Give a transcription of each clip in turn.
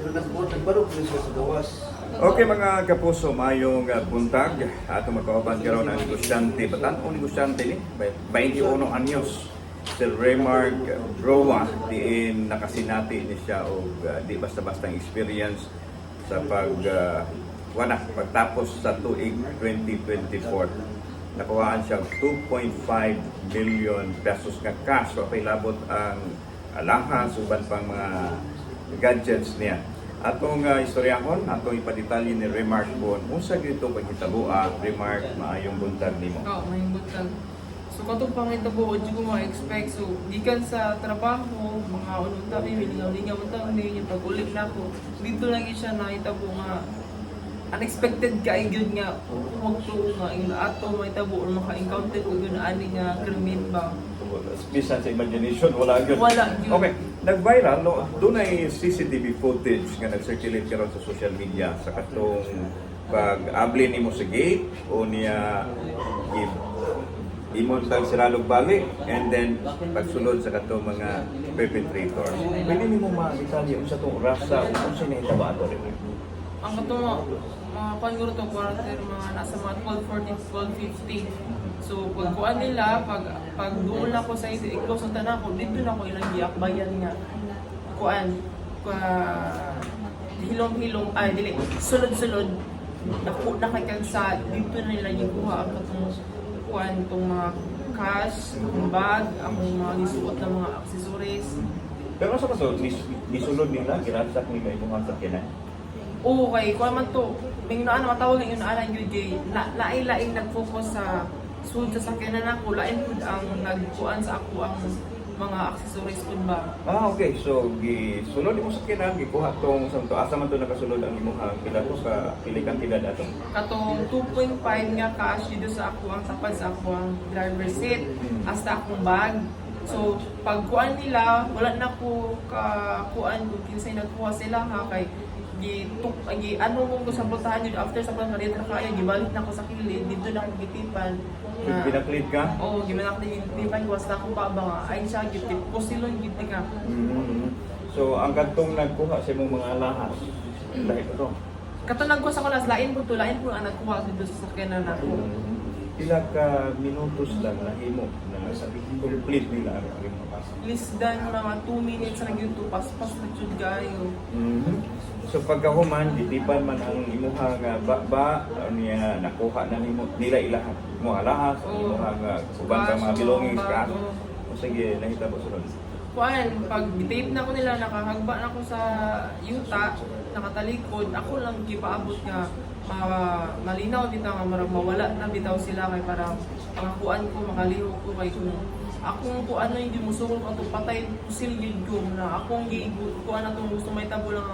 Pero nagbarog din siya sa gawas. Okay mga kapuso, mayong buntag. Ato magkauban karon ang negosyante. Batan o negosyante ni? 21 anyos. Si Remark Roa, diin nakasinati ni siya o di basta-bastang experience sa pagtapos sa tuig 2024. Nakuhaan siya 2.5 million pesos nga cash. So, labot ang alahas, uban pang mga gadgets niya. Atong istoryahon, atong ipadetalye ni Remark Bon. Unsa gito paghitabua, Remark, maayong buntag nimo. Oo, may buntag. So katong pangitabo, di ko ma-expect. So, gikan sa trabaho, mga unong tabi, milingaw-lingaw ang yung pag-ulit na ko. Dito lang siya nakitabo nga unexpected kay gyud nga huwag to nga yung ato may tabo or maka-encounter ko yun ani nga krimen ba. Bisan sa imagination, wala gyud. Wala gyud. Okay, nag-viral, no? Doon ay CCTV footage nga nag-circulate karon sa social media sa katong pag-abli nimo sa gate o niya imon tag siralog bali and then pagsulod sa katong mga perpetrators. Pwede nimo ma-detalye unsa tong rasa o unsa nahitabo ato rin? Ang katong mga panguro to quarter mga nasa mga 12:40, 12:50. So pagkuan nila pag doon ako sa i-close ang tanan ko dito na ko ilang giakbayan nga kuan hilom-hilom dili sulod-sulod dako na kay kansa dito na nila gikuha ang katong kuan tong mga cash, ang bag, ang mga gisuot na mga accessories. Pero sa kaso, nisulod nila, ginatsak nila imong sakyanan. Oo, kay kuha man to. May naan matawag ng yun alang yun kay lain-lain nag-focus sa sulod sa sakyanan ako, lain pud ang nagkuan sa ako ang mga accessories pud ba. Okay. So, gisulod mo sakyanan, gikuha tong santo. Asa man to nakasulod ang imong pila ko sa pilikang tidad ato? Katong 2.5 nga cash dito sa ako ang tapad sa ako ang driver seat hasta akong bag. So, pagkuan nila, wala na ko kakuan kung kinsay nagkuha sila ha kay ano mo ko sa pultahan yun after sa pultahan dito kaya gibalik na ko sa kilid dito na ako gitipan na Pinaklit ka? oo gitipan ko hasta akong baba nga ay siya gitip ko silon giti ka. So, ang kantong nagkuha sa imong mga alahas, dahil ito. Katunag ko sa kulas lain po ang nagkuha dito sa sakyanan ako. Pila ka minutos lang nahimo na complete nila ang imong pasok. Less than mga 2 minutes na yun to paspas na jud gayo. So pagkahuman, ditipan man ang imuha nga ba niya nakuha na nimo nila ilahat mo alahas, imuha nga uban ka mga belongings ka. O sige, nahitabo sunod. Kuan, pag tape na ko nila, nakahagba na ko sa yuta, nakatalikod, ako lang gipaabot nga malinaw bitaw nga marag mawala na bitaw sila kay para pangkuan ko makalihok ko kay kung akong kuan na hindi musukol ko ato patay pusil yun ko na akong kuan atong gusto may tabo lang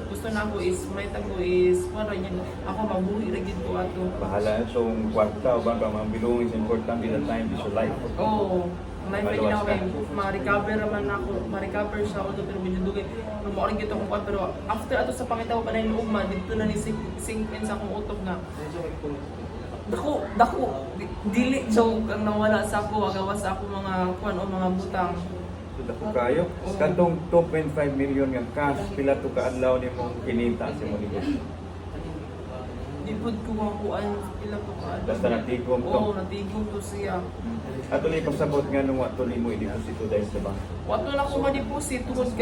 gusto na ako is may tabo is kuan ra yan ako mabuhi ra gid ko ato. Bahala so kwarta o ba mga belongings important in the time is your life. Oo. May pwede na ako ma-recover naman ako, ma-recover siya ako pero medyo dugay. Lumaorin gito akong kuwan pero after ato sa pangitaw pa na yung ugma, dito na ni sink in sa akong utok na dako, dili joke ang nawala sa ako, agawas sa ako mga kuwan o mga butang. So dako kayo, katong 2.5 million nga cash, pila to kaadlaw nimong kinita sa imong negosyo. Di pud ko ang kuan pila ko ka. Basta natigom to. Oo, natigom to siya. Ato ni pasabot nga nung wato nimo i-deposito dahil sa bank. Wato na ko ma-deposit tungod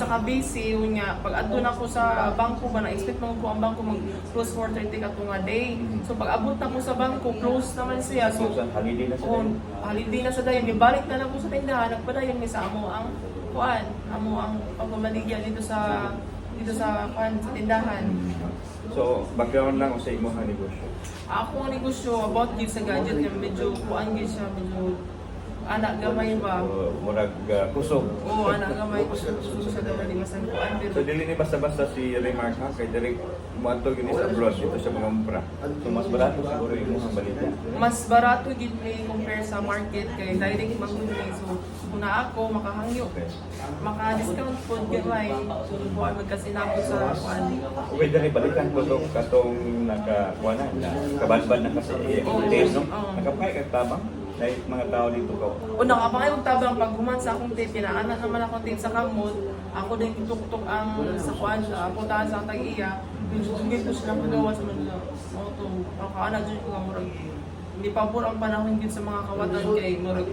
sa kabisi unya pag adto na ko sa bangko ba na-expect mo ko ang bangko mag-close for 30 ka nga day. So pag abot na ko sa bangko, close naman siya. So holiday na sa dayon. Holiday na sa dayon, gibalik na lang ko sa tindahan, nagpadayon mi sa amo ang kuan, amo ang pagmamaligya dito sa kuan sa tindahan. So, background lang sa imong negosyo. Ako ang negosyo about gid sa gadget nga medyo kuan gid siya medyo anak gamay ba. Murag kusog. Oo, anak gamay ko siya gamay di masan kuan So, pero dili ni basta-basta si Remark ha, kay direct muadto gini sa abroad dito siya mga umpra. So, mas barato siguro imong balita. mas barato gid may compare sa market kay direct mangguni so kung na ako makahangyo maka-discount po gamay kung kuan magkasinabot sa kuan. Pwede rin balikan ko to katong nakakuha na kabanban na kasi no? Oo. Nakapay kag tabang. Dahil mga tao dito ko. Una ka pa kayo magtabang pag human sa akong tape, pinaanan naman akong tape sa kamot, ako din tutok ang sa kuan sa puntahan sa tag-iya, dugay ko sila magawa sa Manila. O to, ang kaana dyan ko nga murag. Hindi pa po ang panahon din sa mga kawatan kay murag.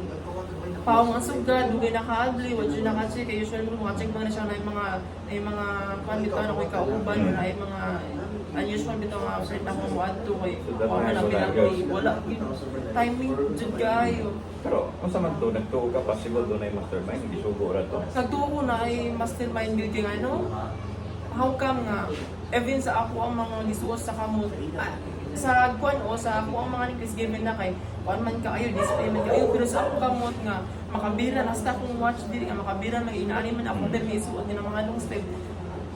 Pawang ang sugad, dugay naka-ugly, wad yun naka-check, kaya usually mo maka-check ba na siya na yung mga kuan dito na ko'y kauban, na yung mga unusual dito nga friend ako mo adto kay wala na pinag wala timing jud kayo. Pero kung sa man to, nagtuo ka possible doon ay mastermind, hindi sugo ra to. Nagtuo ko na ay mastermind building ano. How come nga even sa ako ang mga lisuos sa kamot sa kuan o sa ako ang mga Nicholas given na kay kuan man ka ayo display man kayo pero sa ako kamot nga makabira hasta kung watch diri nga makabira mag inaani man ako din isuot ni mga long sleeve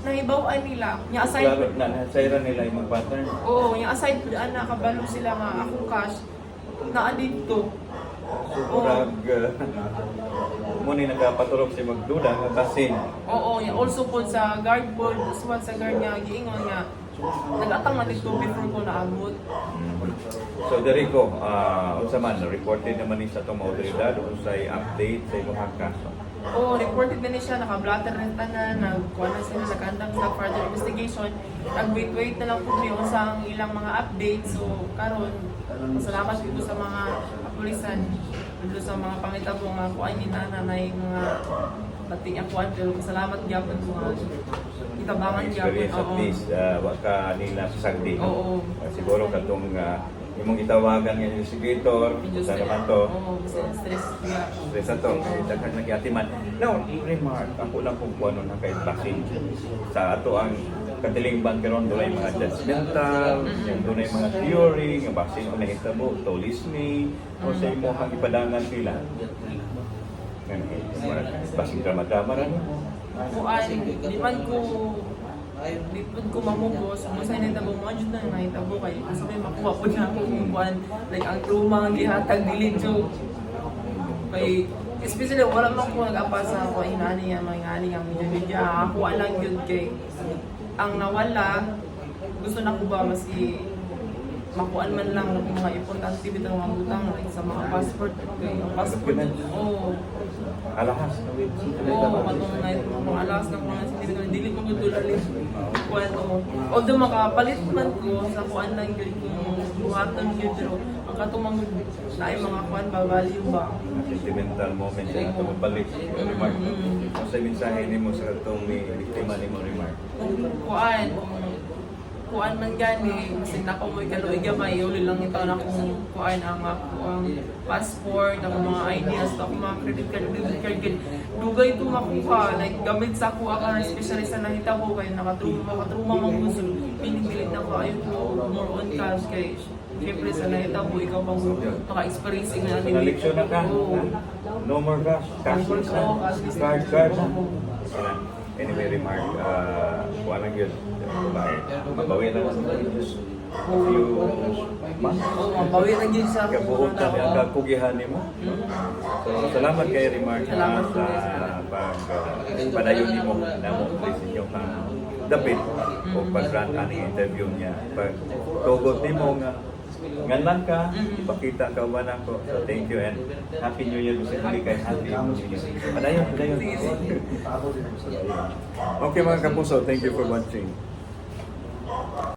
nahibaw-an nila nya aside Klaro na nasayra nila yung mga pattern. oo nya aside ana kabalo sila nga akong cash naa dito. So, kurag, muna nagpapaturok si magduda nga basin. Oo, yeah. Also po sa guard board, uswan sa guard nga, giingon nga, nag-atang na dito before ko naabot. So, Derico, unsa man, reported naman ni sa itong mga otoridad kung sa'y update sa imong kaso. Oo, reported na niya, naka-blatter rin tanan, nagkuha na sila, nag-andang sa further investigation. Nag-wait-wait na lang po yung sa ilang mga updates. So, karon salamat dito sa mga kapulisan, dito sa mga pangitabo nga kuan ni nanay mga bating akuan pero salamat gyapon sa mga itabangan gyapon. Experience at least, waka nila sa sagdi. Oo. Siguro katong imong itawagan ng investigator, sa naman to, Oo, stress niya. stress ato, daghan nagyatiman. Now, remark, ako lang kung kuano na kay basin sa ato ang katiling bankeron doon ay mga judgmental, doon ay mga theory, nga basin o nahitabo, tolis me, o sa imo ang ipadangan sila. Basin drama-drama rin. Kuan, di man ko mamugos, kung sa'yo nahitabo mo, adjud na nahitabo kayo. Kasi may makuha po na ako kung kuan, like ang truma, ang gihatag, dili joke. Kay, especially, wala man ko nag-apa sa ako, inani nga, mga inani nga, media, ako alang yun kay, ang nawala, gusto na ko ba maski makuan man lang ng mga importante bitaw mga utang like sa mga passport kay ang passport oh Alahas. matong na mga alas ng mga certificate dili ko gudulali kuan o although makapalit man ko sa kuan lang gyud kung buhaton gyud pero ang katumang na ay mga kuan ba value ba Sentimental moment sa ato magbalik. Remark. Ang sa mensahe nimo sa itong biktima nimo, remark. kuan man gani kasi nako mo kaluoy gamay uli lang ito na kung kuan ang ang passport ang mga IDs ang mga credit card debit card dugay to makuha like gamit sa ako ang specialist na nahitabo kay nakatruma man gusto pinipilit na ko ayo ko more on cash kay syempre sa nahitabo ikaw pang naka-experience nga So, naleksyon na ka. No more cash. Cashless na. Card na. Anyway, remark, kuha lang yun. Mabawi na lang a few months. mabawi na gyud sa Kabuot na ang kakugihan nimo. So, salamat kay Remark Salamat sa padayon nimo na mo sa inyong dapit o pag-grant ang interview niya. Pag tugot nimo nga nganlan ka, ipakita ka ba na ko. So, thank you and Happy New Year sa hindi kay Happy New Year. Padayon. Okay mga kapuso, thank you for watching.